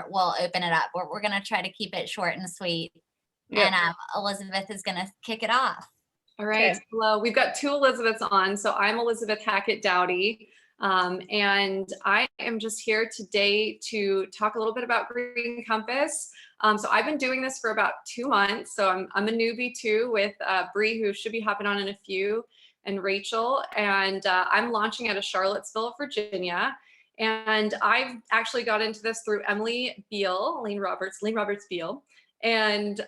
we'll open it up. We're going to try to keep it short and sweet. And Yep. Elizabeth is going to kick it off. All right. Okay. Well, we've got two Elizabeths on. So I'm Elizabeth Hackett Dowdy. And I am just here today to talk a little bit about Green Compass. So I've been doing this for about 2 months. So I'm a newbie too with Bree, who should be hopping on in a few, and Rachel. And I'm launching out of Charlottesville, Virginia. And I've actually got into this through Emily Beal, Lane Roberts Beal. And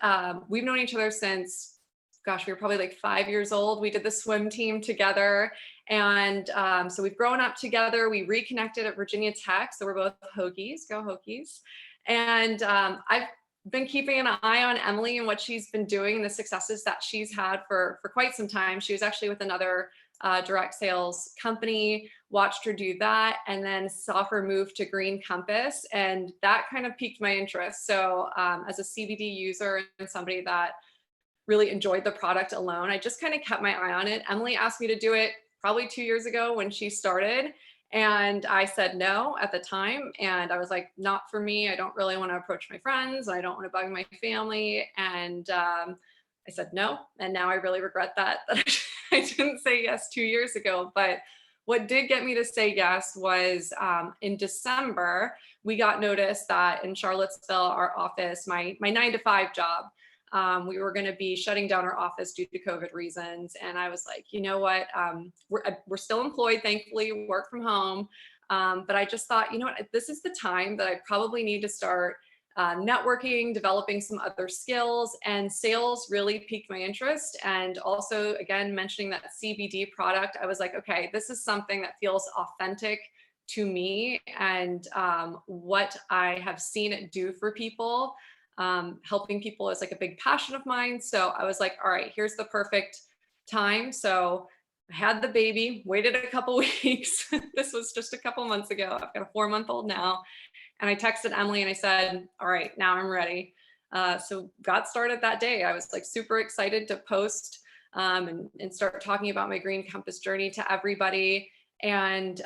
we've known each other since, gosh, we were probably like 5 years old. We did the swim team together. And so we've grown up together. We reconnected at Virginia Tech. So we're both Hokies, go Hokies. And I've been keeping an eye on Emily and what she's been doing and the successes that she's had for quite some time. She was actually with another direct sales company, watched her do that, and then saw her move to Green Compass. And that kind of piqued my interest. So as a CBD user and somebody that really enjoyed the product alone, I just kind of kept my eye on it. Emily asked me to do it probably 2 years ago when she started. And I said no at the time. And I was like, not for me. I don't really want to approach my friends. I don't want to bug my family. And I said no. And now I really regret that I didn't say yes 2 years ago. But what did get me to say yes was in December, we got notice that in Charlottesville, our office, my 9 to 5 job, we were going to be shutting down our office due to COVID reasons. And I was like, you know what? We're still employed, thankfully, work from home. But I just thought, you know what? This is the time that I probably need to start networking, developing some other skills, and sales really piqued my interest. And also, again, mentioning that CBD product, I was like, okay, this is something that feels authentic to me and what I have seen it do for people. Helping people is like a big passion of mine. So I was like, all right, here's the perfect time. So I had the baby, waited a couple weeks. This was just a couple months ago. I've got a 4-month-old now. And I texted Emily and I said, all right, now I'm ready. So got started that day. I was like super excited to post and start talking about my Green Compass journey to everybody. And,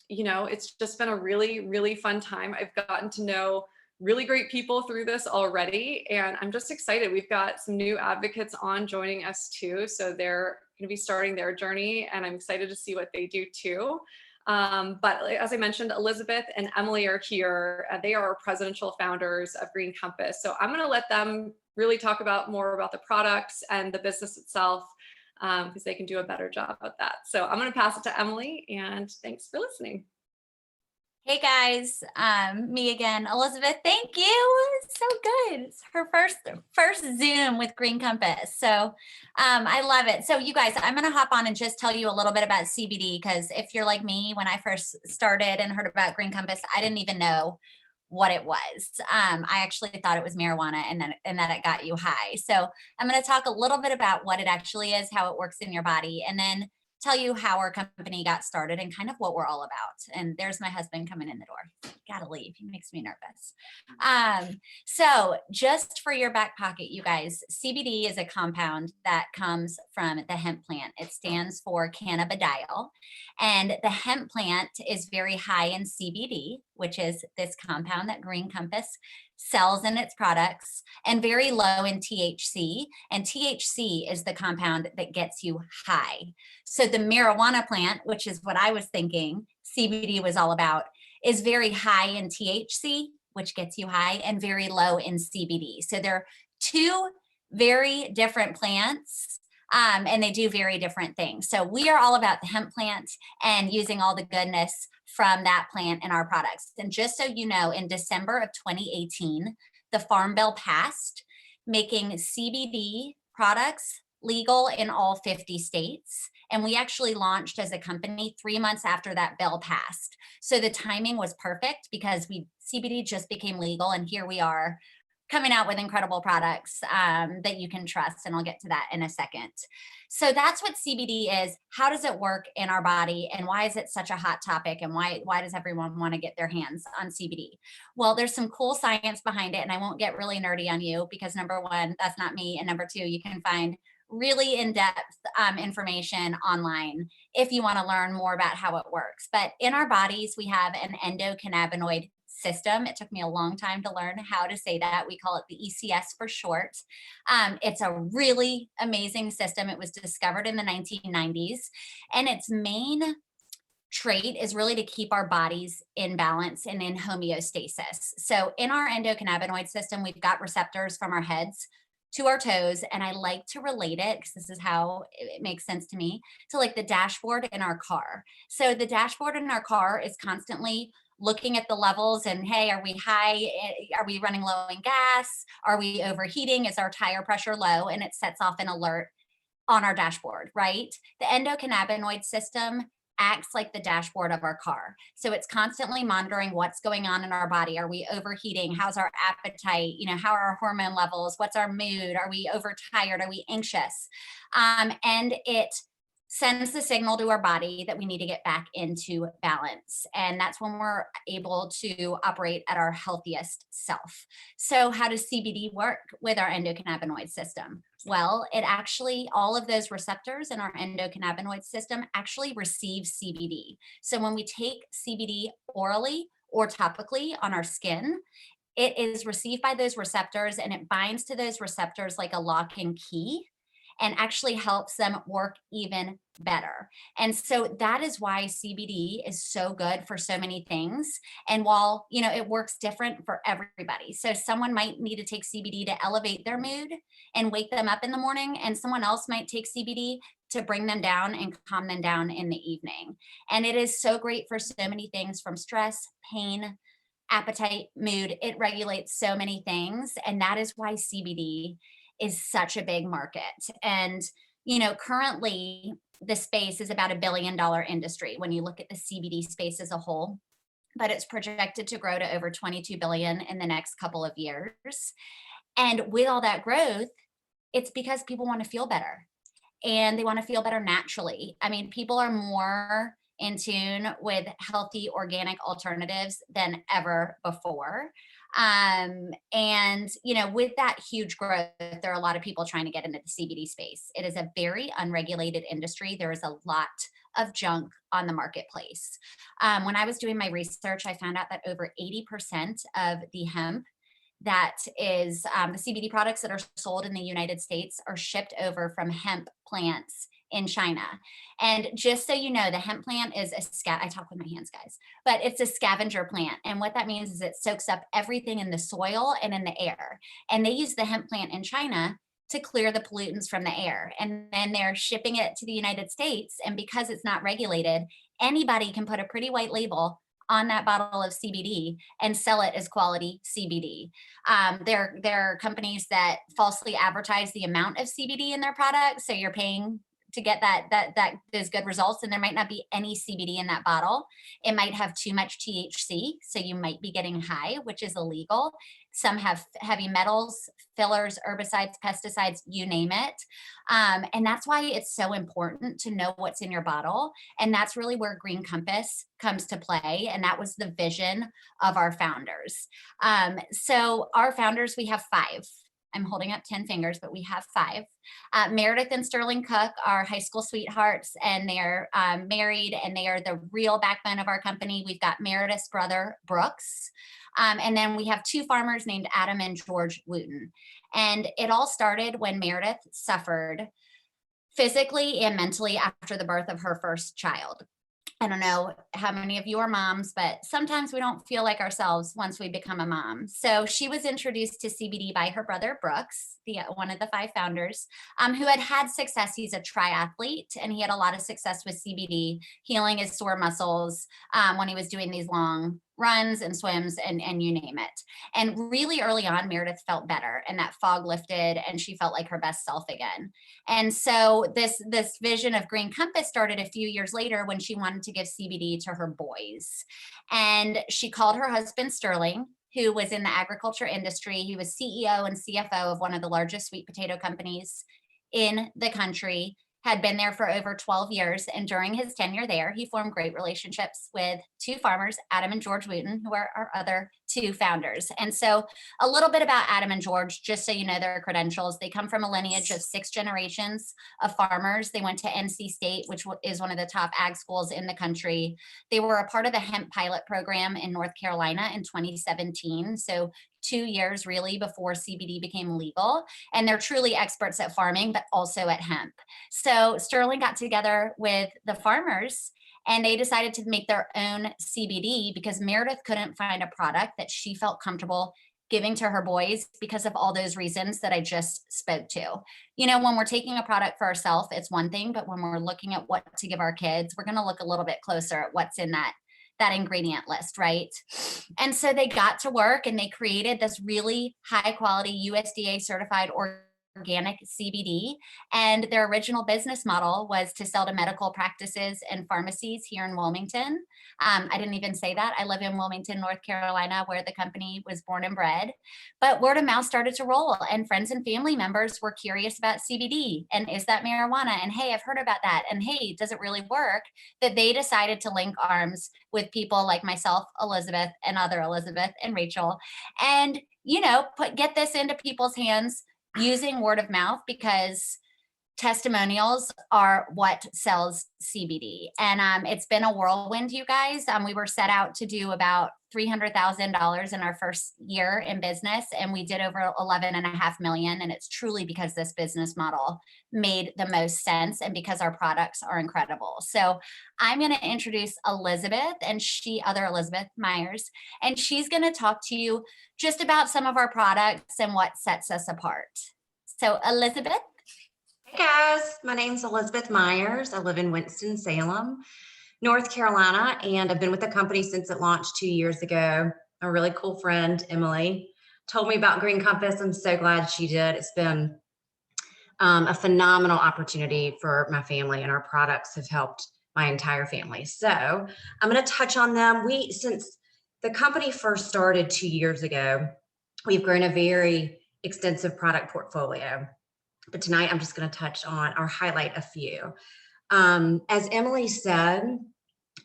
it's just been a really, really fun time. I've gotten to know really great people through this already. And I'm just excited. We've got some new advocates on joining us too. So they're going to be starting their journey and I'm excited to see what they do too. But as I mentioned, Elizabeth and Emily are here. They are our presidential founders of Green Compass. So I'm going to let them really talk more about the products and the business itself because they can do a better job at that. So I'm going to pass it to Emily and thanks for listening. Hey guys, me again, Elizabeth. Thank you. So good. It's her first Zoom with Green Compass. So I love it. So you guys, I'm going to hop on and just tell you a little bit about CBD because if you're like me, when I first started and heard about Green Compass, I didn't even know what it was. I actually thought it was marijuana and that it got you high. So I'm going to talk a little bit about what it actually is, how it works in your body, and then tell you how our company got started and kind of what we're all about. And there's my husband coming in the door. Gotta leave. He makes me nervous. So just for your back pocket, you guys, CBD is a compound that comes from the hemp plant. It stands for cannabidiol. And the hemp plant is very high in CBD, which is this compound that Green Compass sells in its products, and very low in THC. And THC is the compound that gets you high. So the marijuana plant, which is what I was thinking CBD was all about, is very high in THC, which gets you high, and very low in CBD. So they're two very different plants. And they do very different things. So we are all about the hemp plant and using all the goodness from that plant in our products. And just so you know, in December of 2018, the Farm Bill passed, making CBD products legal in all 50 states. And we actually launched as a company 3 months after that bill passed. So the timing was perfect because CBD just became legal and here we are coming out with incredible products that you can trust. And I'll get to that in a second. So that's what CBD is. How does it work in our body? And why is it such a hot topic? And why does everyone want to get their hands on CBD? Well, there's some cool science behind it. And I won't get really nerdy on you because number one, that's not me. And number two, you can find really in-depth information online if you want to learn more about how it works. But in our bodies, we have an endocannabinoid system. It took me a long time to learn how to say that. We call it the ECS for short. It's a really amazing system. It was discovered in the 1990s, and its main trait is really to keep our bodies in balance and in homeostasis. So in our endocannabinoid system, we've got receptors from our heads to our toes. And I like to relate it, because this is how it makes sense to me, to like the dashboard in our car. So the dashboard in our car is constantly looking at the levels and, hey, are we high? Are we running low in gas? Are we overheating? Is our tire pressure low? And it sets off an alert on our dashboard, right? The endocannabinoid system acts like the dashboard of our car. So it's constantly monitoring what's going on in our body. Are we overheating? How's our appetite? How are our hormone levels? What's our mood? Are we overtired? Are we anxious? And it sends the signal to our body that we need to get back into balance. And that's when we're able to operate at our healthiest self. So how does CBD work with our endocannabinoid system? Well, it actually, all of those receptors in our endocannabinoid system actually receive CBD. So when we take CBD orally or topically on our skin, it is received by those receptors, and it binds to those receptors like a lock and key, and actually helps them work even better. And so that is why CBD is so good for so many things. And while, it works different for everybody. So someone might need to take CBD to elevate their mood and wake them up in the morning, and someone else might take CBD to bring them down and calm them down in the evening. And it is so great for so many things, from stress, pain, appetite, mood. It regulates so many things. And that is why CBD is such a big market. And, currently the space is about $1 billion industry when you look at the CBD space as a whole, but it's projected to grow to over 22 billion in the next couple of years. And with all that growth, it's because people want to feel better, and they want to feel better naturally. I mean, people are more in tune with healthy organic alternatives than ever before. And with that huge growth, there are a lot of people trying to get into the CBD space. It is a very unregulated industry. There is a lot of junk on the marketplace. When I was doing my research, I found out that over 80% of the hemp that is the CBD products that are sold in the United States are shipped over from hemp plants in China. And just so you know, the hemp plant is I talk with my hands, guys, but it's a scavenger plant. And what that means is it soaks up everything in the soil and in the air. And they use the hemp plant in China to clear the pollutants from the air. And then they're shipping it to the United States. And because it's not regulated, anybody can put a pretty white label on that bottle of CBD and sell it as quality CBD. There are companies that falsely advertise the amount of CBD in their product, so you're paying to get those good results, and there might not be any CBD in that bottle. It might have too much THC, so you might be getting high, which is illegal. Some have heavy metals, fillers, herbicides, pesticides, you name it. And that's why it's so important to know what's in your bottle. And that's really where Green Compass comes to play. And that was the vision of our founders. So our founders, we have 5. I'm holding up 10 fingers, but we have 5. Meredith and Sterling Cook are high school sweethearts, and they're married, and they are the real backbone of our company. We've got Meredith's brother, Brooks. And then we have 2 farmers named Adam and George Wooten. And it all started when Meredith suffered physically and mentally after the birth of her first child. I don't know how many of you are moms, but sometimes we don't feel like ourselves once we become a mom. So she was introduced to CBD by her brother, Brooks, one of the 5 founders, who had success. He's a triathlete, and he had a lot of success with CBD, healing his sore muscles when he was doing these long runs and swims and you name it. And really early on, Meredith felt better, and that fog lifted, and she felt like her best self again. And so this vision of Green Compass started a few years later when she wanted to give CBD to her boys. And she called her husband, Sterling, who was in the agriculture industry. He was CEO and CFO of one of the largest sweet potato companies in the country, had been there for over 12 years. And during his tenure there, he formed great relationships with two farmers, Adam and George Wooten, who are our other two founders. And so a little bit about Adam and George, just so you know their credentials. They come from a lineage of 6 generations of farmers. They went to NC State, which is one of the top ag schools in the country. They were a part of the hemp pilot program in North Carolina in 2017. So 2 years really before CBD became legal. And they're truly experts at farming, but also at hemp. So Sterling got together with the farmers and they decided to make their own CBD because Meredith couldn't find a product that she felt comfortable giving to her boys because of all those reasons that I just spoke to. You know, when we're taking a product for ourselves, it's one thing, but when we're looking at what to give our kids, we're going to look a little bit closer at what's in that ingredient list, right? And so they got to work and they created this really high quality USDA certified organic CBD. And their original business model was to sell to medical practices and pharmacies here in Wilmington. I didn't even say that. I live in Wilmington, North Carolina, where the company was born and bred. But word of mouth started to roll, and friends and family members were curious about CBD. And is that marijuana? And hey, I've heard about that. And hey, does it really work? That they decided to link arms with people like myself, Elizabeth, and other Elizabeth and Rachel, and get this into people's hands using word of mouth, because testimonials are what sells CBD. And it's been a whirlwind, you guys. We were set out to do about $300,000 in our first year in business, and we did over 11.5 million. And it's truly because this business model made the most sense and because our products are incredible. So I'm going to introduce Elizabeth, and other Elizabeth Myers, and she's going to talk to you just about some of our products and what sets us apart. So Elizabeth. Hey guys, my name's Elizabeth Myers. I live in Winston-Salem, North Carolina, and I've been with the company since it launched 2 years ago. A really cool friend, Emily, told me about Green Compass. I'm so glad she did. It's been a phenomenal opportunity for my family, and our products have helped my entire family. So I'm going to touch on them. Since the company first started 2 years ago, we've grown a very extensive product portfolio. But tonight I'm just going to touch on or highlight a few. As Emily said,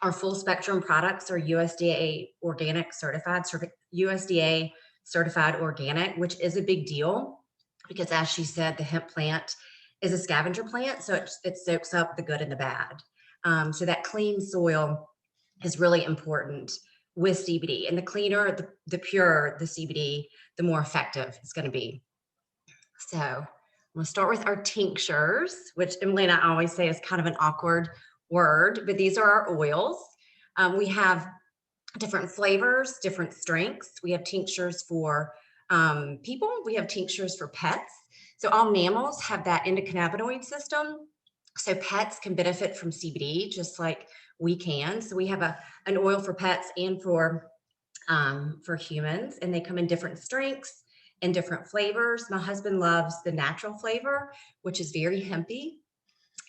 our full spectrum products are USDA organic certified, USDA certified organic, which is a big deal because, as she said, the hemp plant is a scavenger plant, so it soaks up the good and the bad. So that clean soil is really important with CBD, and the cleaner, the purer the CBD, the more effective it's going to be. So we'll start with our tinctures, which Emily and I always say is kind of an awkward word, but these are our oils. We have different flavors, different strengths. We have tinctures for people. We have tinctures for pets. So all mammals have that endocannabinoid system. So pets can benefit from CBD just like we can. So we have an oil for pets and for humans, and they come in different strengths and different flavors. My husband loves the natural flavor, which is very hempy.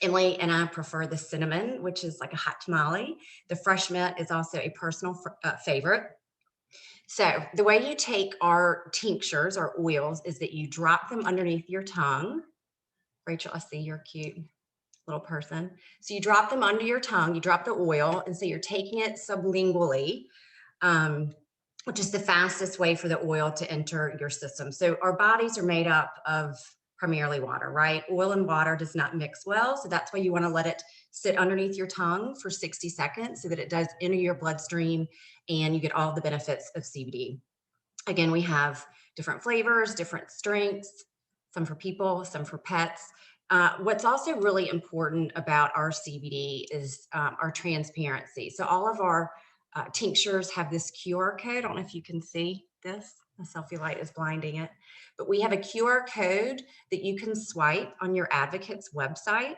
Emily and I prefer the cinnamon, which is like a hot tamale. The fresh mint is also a personal favorite. So the way you take our tinctures, our oils, is that you drop them underneath your tongue. Rachel, I see you're a cute little person. So you drop them under your tongue, you drop the oil, and so you're taking it sublingually, which is the fastest way for the oil to enter your system. So our bodies are made up of primarily water, right? Oil and water does not mix well. So that's why you want to let it sit underneath your tongue for 60 seconds so that it does enter your bloodstream and you get all the benefits of CBD. Again, we have different flavors, different strengths, some for people, some for pets. What's also really important about our CBD is our transparency. So all of our tinctures have this QR code. I don't know if you can see this. The selfie light is blinding it. But we have a QR code that you can swipe on your advocate's website,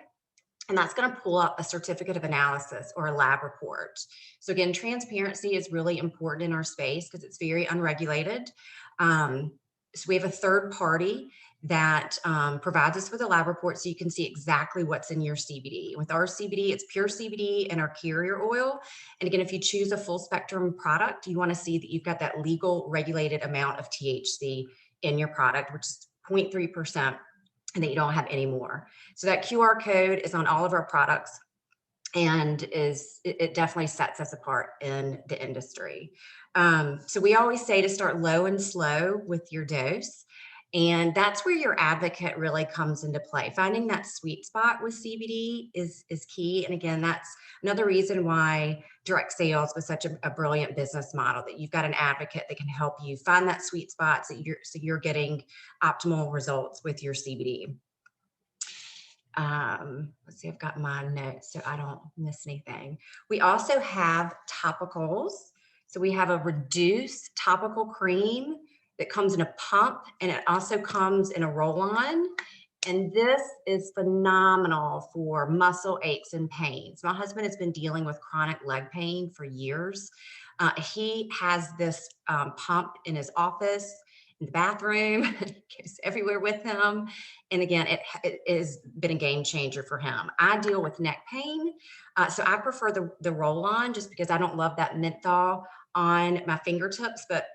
and that's going to pull up a certificate of analysis or a lab report. So again, transparency is really important in our space because it's very unregulated. So we have a third party that provides us with a lab report so you can see exactly what's in your CBD. With our CBD, it's pure CBD and our carrier oil. And again, if you choose a full spectrum product, you want to see that you've got that legal regulated amount of THC in your product, which is 0.3%. and that you don't have any more. So that QR code is on all of our products, and it definitely sets us apart in the industry. So we always say to start low and slow with your dose. And that's where your advocate really comes into play. Finding that sweet spot with CBD is key. And again, that's another reason why direct sales was such a brilliant business model, that you've got an advocate that can help you find that sweet spot so you're getting optimal results with your CBD. Let's see, I've got my notes so I don't miss anything. We also have topicals. So we have a reduced topical cream that comes in a pump, and it also comes in a roll-on. And this is phenomenal for muscle aches and pains. My husband has been dealing with chronic leg pain for years. He has this pump in his office, in the bathroom, goes everywhere with him. And again, it has been a game changer for him. I deal with neck pain, so I prefer the roll-on just because I don't love that menthol on my fingertips, but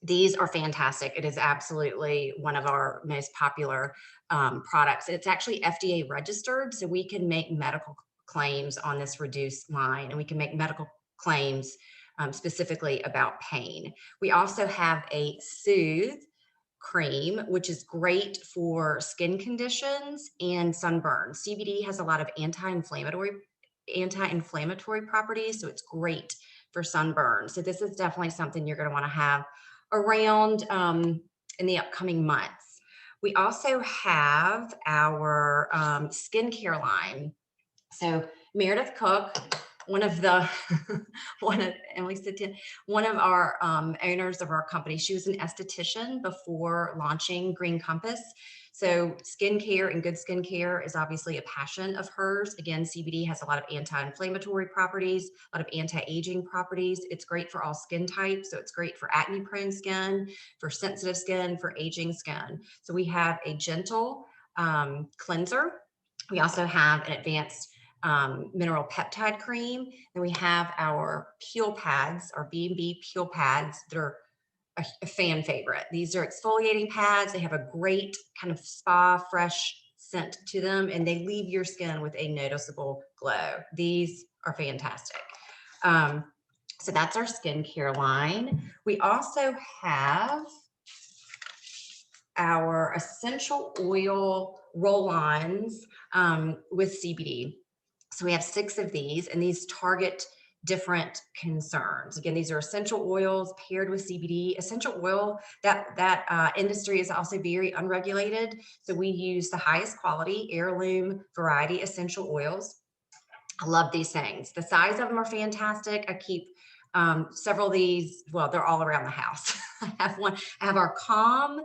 these are fantastic. It is absolutely one of our most popular products. It's actually FDA registered, so we can make medical claims on this reduced line, and we can make medical claims specifically about pain. We also have a Soothe cream, which is great for skin conditions and sunburn. CBD has a lot of anti-inflammatory properties, so it's great for sunburn. So this is definitely something you're going to want to have around in the upcoming months. We also have our skincare line. So Meredith Cook, one of our owners of our company, she was an esthetician before launching Green Compass. So skincare and good skincare is obviously a passion of hers. Again, CBD has a lot of anti-inflammatory properties, a lot of anti-aging properties. It's great for all skin types. So it's great for acne-prone skin, for sensitive skin, for aging skin. So we have a gentle cleanser. We also have an advanced mineral peptide cream. Then we have our peel pads, our B&B peel pads that are a fan favorite. These are exfoliating pads. They have a great kind of spa fresh scent to them, and they leave your skin with a noticeable glow. These are fantastic. So that's our skincare line. We also have our essential oil roll-ons with CBD. So we have 6 of these, and these target different concerns. Again, these are essential oils paired with CBD. Essential oil, that industry is also very unregulated. So we use the highest quality heirloom variety essential oils. I love these things. The size of them are fantastic. I keep several of these. Well, they're all around the house. I have one. I have our Calm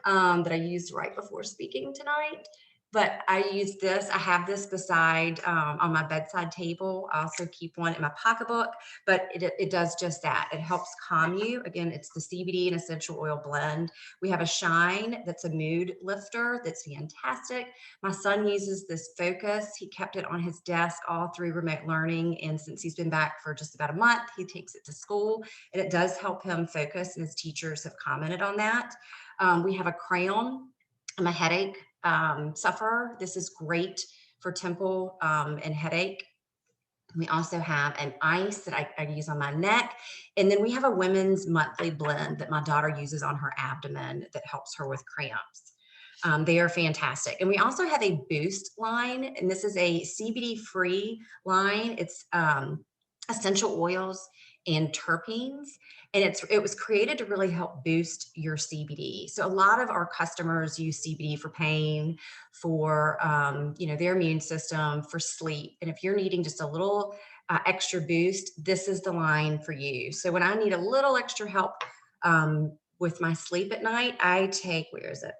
that I used right before speaking tonight. But I use this. I have this beside on my bedside table. I also keep one in my pocketbook, but it does just that. It helps calm you. Again, it's the CBD and essential oil blend. We have a Shine that's a mood lifter that's fantastic. My son uses this Focus. He kept it on his desk all through remote learning. And since he's been back for just about a month, he takes it to school, and it does help him focus. And his teachers have commented on that. We have a Crown. I'm a headache sufferer. This is great for temple and headache. We also have an ice that I use on my neck. And then we have a women's monthly blend that my daughter uses on her abdomen that helps her with cramps. They are fantastic. And we also have a Boost line, and this is a CBD-free line. It's essential oils and terpenes, and it was created to really help boost your CBD. So a lot of our customers use CBD for pain, for their immune system, for sleep. And if you're needing just a little extra boost, this is the line for you. So when I need a little extra help with my sleep at night, I take, where is it?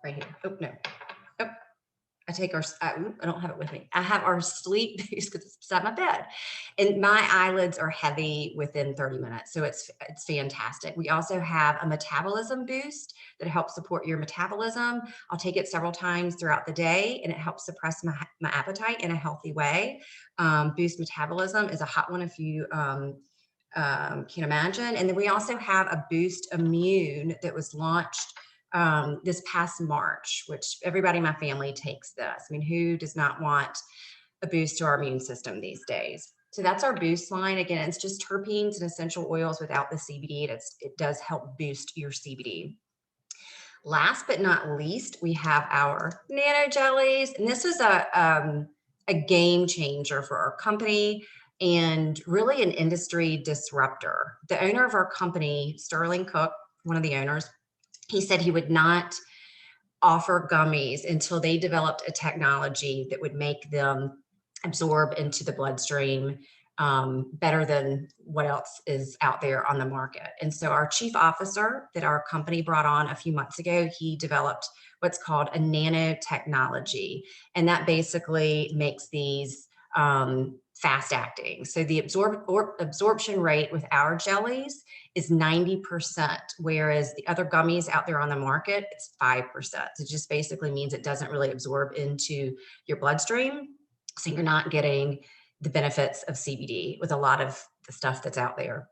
Right here. Oh, no. Oh, I take I don't have it with me. I have our sleep boost because it's beside my bed, and my eyelids are heavy within 30 minutes. So it's fantastic. We also have a metabolism boost that helps support your metabolism. I'll take it several times throughout the day, and it helps suppress my appetite in a healthy way. Boost metabolism is a hot one if you can imagine. And then we also have a Boost Immune that was launched this past March, which everybody in my family takes this. I mean, who does not want a boost to our immune system these days? So that's our boost line. Again, it's just terpenes and essential oils without the CBD. It does help boost your CBD. Last but not least, we have our nano jellies. And this was a game changer for our company and really an industry disruptor. The owner of our company, Sterling Cook, one of the owners, he said he would not offer gummies until they developed a technology that would make them absorb into the bloodstream better than what else is out there on the market. And so our chief officer that our company brought on a few months ago, he developed what's called a nanotechnology. And that basically makes these fast acting. So the absorption rate with our jellies is 90%, whereas the other gummies out there on the market, it's 5%. So it just basically means it doesn't really absorb into your bloodstream. So you're not getting the benefits of CBD with a lot of the stuff that's out there.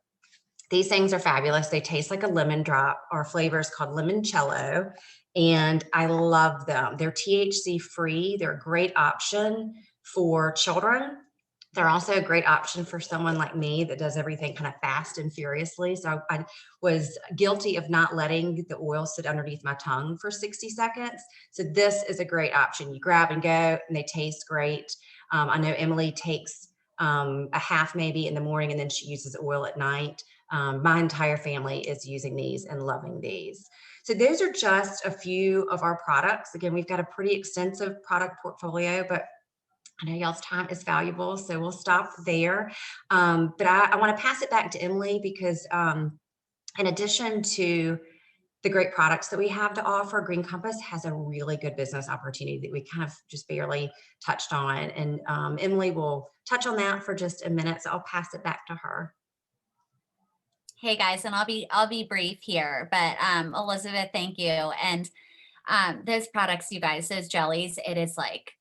These things are fabulous. They taste like a lemon drop. Our flavor is called limoncello, and I love them. They're THC free. They're a great option for children. They're also a great option for someone like me that does everything kind of fast and furiously. So I was guilty of not letting the oil sit underneath my tongue for 60 seconds. So this is a great option. You grab and go, and they taste great. I know Emily takes a half maybe in the morning, and then she uses oil at night. My entire family is using these and loving these. So those are just a few of our products. Again, we've got a pretty extensive product portfolio, but I know y'all's time is valuable, so we'll stop there. But I want to pass it back to Emily because in addition to the great products that we have to offer, Green Compass has a really good business opportunity that we kind of just barely touched on. And Emily will touch on that for just a minute, so I'll pass it back to her. Hey guys, and I'll be brief here, but Elizabeth, thank you. And those products, you guys, those jellies, it is like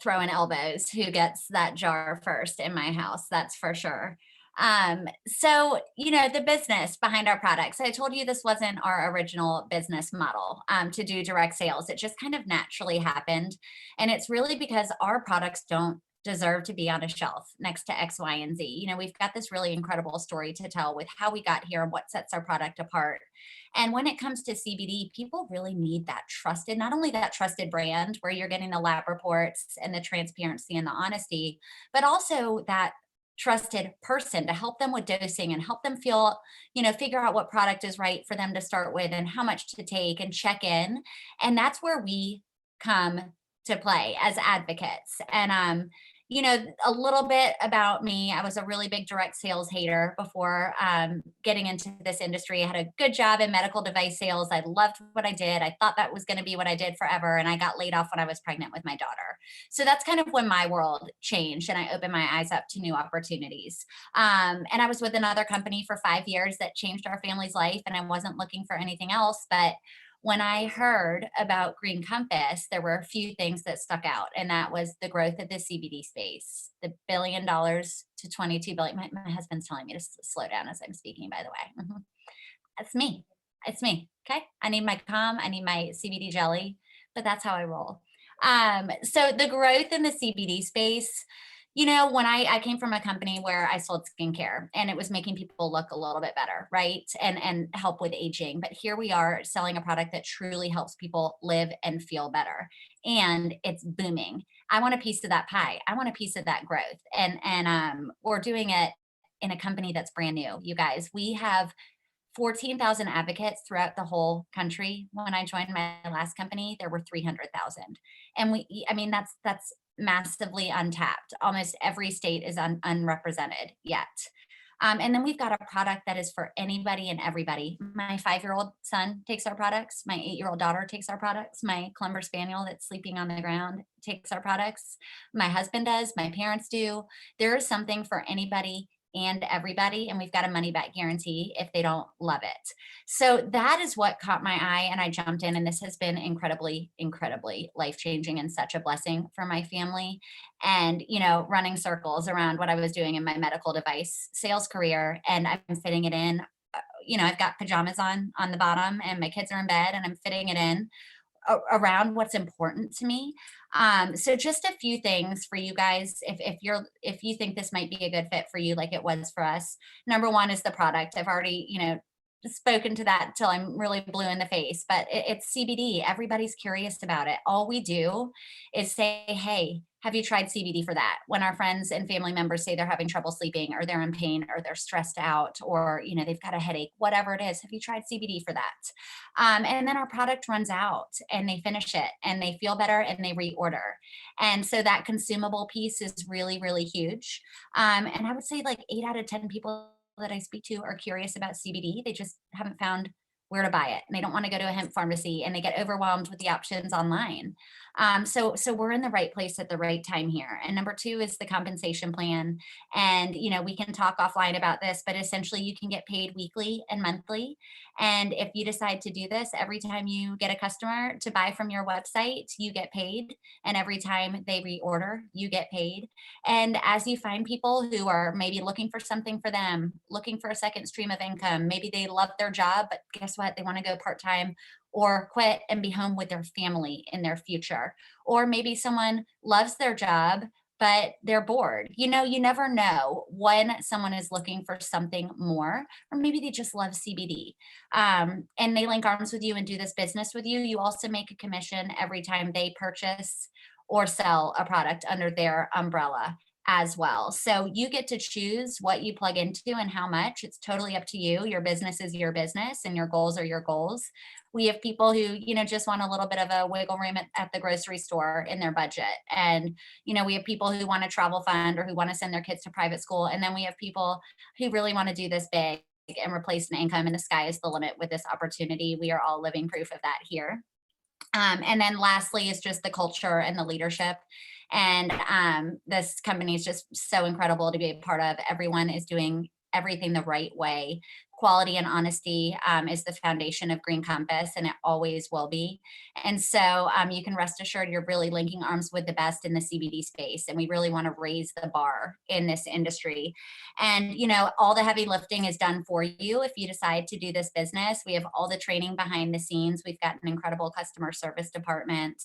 throwing elbows who gets that jar first in my house, that's for sure. So the business behind our products, I told you this wasn't our original business model to do direct sales. It just kind of naturally happened, and it's really because our products don't deserve to be on a shelf next to X, Y, and Z. We've got this really incredible story to tell with how we got here and what sets our product apart. And when it comes to CBD, people really need that trusted, not only that trusted brand where you're getting the lab reports and the transparency and the honesty, but also that trusted person to help them with dosing and help them feel, figure out what product is right for them to start with and how much to take and check in. And that's where we come to play as advocates. And a little bit about me. I was a really big direct sales hater before getting into this industry. I had a good job in medical device sales. I loved what I did. I thought that was going to be what I did forever. And I got laid off when I was pregnant with my daughter. So that's kind of when my world changed and I opened my eyes up to new opportunities. And I was with another company for 5 years that changed our family's life. And I wasn't looking for anything else. But when I heard about Green Compass, there were a few things that stuck out, and that was the growth of the CBD space, the $1 billion to 22 billion. My husband's telling me to slow down as I'm speaking, by the way. That's me. It's me. Okay. I need my calm. I need my CBD jelly, but that's how I roll. So the growth in the CBD space, when I came from a company where I sold skincare and it was making people look a little bit better, right? And help with aging. But here we are selling a product that truly helps people live and feel better. And it's booming. I want a piece of that pie. I want a piece of that growth. And we're doing it in a company that's brand new. You guys, we have 14,000 advocates throughout the whole country. When I joined my last company, there were 300,000. And that's massively untapped. Almost every state is unrepresented yet. And then we've got a product that is for anybody and everybody. My 5-year-old son takes our products. My 8-year-old daughter takes our products. My Clumber Spaniel that's sleeping on the ground takes our products. My husband does. My parents do. There is something for anybody and everybody, and we've got a money back guarantee if they don't love it. So that is what caught my eye, and I jumped in, and this has been incredibly, incredibly life-changing and such a blessing for my family. And running circles around what I was doing in my medical device sales career, and I'm fitting it in I've got pajamas on the bottom and my kids are in bed and I'm fitting it in around what's important to me. So just a few things for you guys, if you think this might be a good fit for you, like it was for us. Number one is the product. I've already, spoken to that till I'm really blue in the face, but it's CBD. Everybody's curious about it. All we do is say, hey, have you tried CBD for that? When our friends and family members say they're having trouble sleeping or they're in pain or they're stressed out or, they've got a headache, whatever it is, have you tried CBD for that? And then our product runs out and they finish it and they feel better and they reorder. And so that consumable piece is really, really huge. And I would say like 8 out of 10 people that I speak to are curious about CBD. They just haven't found where to buy it. And they don't want to go to a hemp pharmacy and they get overwhelmed with the options online. So we're in the right place at the right time here. And number two is the compensation plan. And, we can talk offline about this, but essentially you can get paid weekly and monthly. And if you decide to do this, every time you get a customer to buy from your website, you get paid. And every time they reorder, you get paid. And as you find people who are maybe looking for something for them, looking for a second stream of income, maybe they love their job, but guess what? They want to go part-time or quit and be home with their family in their future. Or maybe someone loves their job, but they're bored. You never know when someone is looking for something more, or maybe they just love CBD. And they link arms with you and do this business with you. You also make a commission every time they purchase or sell a product under their umbrella as well. So you get to choose what you plug into and how much. It's totally up to you. Your business is your business and your goals are your goals. We have people who, just want a little bit of a wiggle room at the grocery store in their budget. And, we have people who want a travel fund or who want to send their kids to private school. And then we have people who really want to do this big and replace an income, and the sky is the limit with this opportunity. We are all living proof of that here. And then lastly is just the culture and the leadership. And this company is just so incredible to be a part of. Everyone is doing everything the right way. Quality and honesty is the foundation of Green Compass, and it always will be. And so you can rest assured you're really linking arms with the best in the CBD space. And we really want to raise the bar in this industry. And, all the heavy lifting is done for you if you decide to do this business. We have all the training behind the scenes. We've got an incredible customer service department.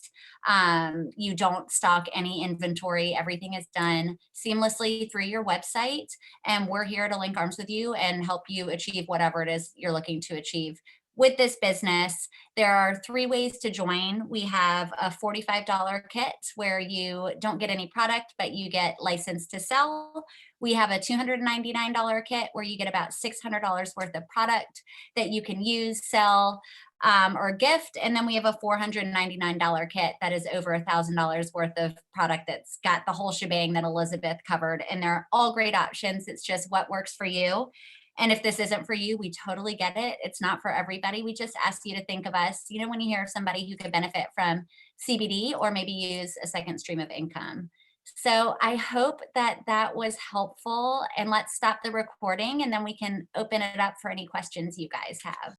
You don't stock any inventory. Everything is done seamlessly through your website. And we're here to link arms with you and help you achieve whatever it is you're looking to achieve with this business. There are 3 ways to join. We have a $45 kit where you don't get any product, but you get license to sell. We have a $299 kit where you get about $600 worth of product that you can use, sell, or gift. And then we have a $499 kit that is over $1,000 worth of product that's got the whole shebang that Elizabeth covered. And they're all great options. It's just what works for you. And if this isn't for you, we totally get it. It's not for everybody. We just ask you to think of us, when you hear of somebody who could benefit from CBD or maybe use a second stream of income. So I hope that was helpful, and let's stop the recording and then we can open it up for any questions you guys have.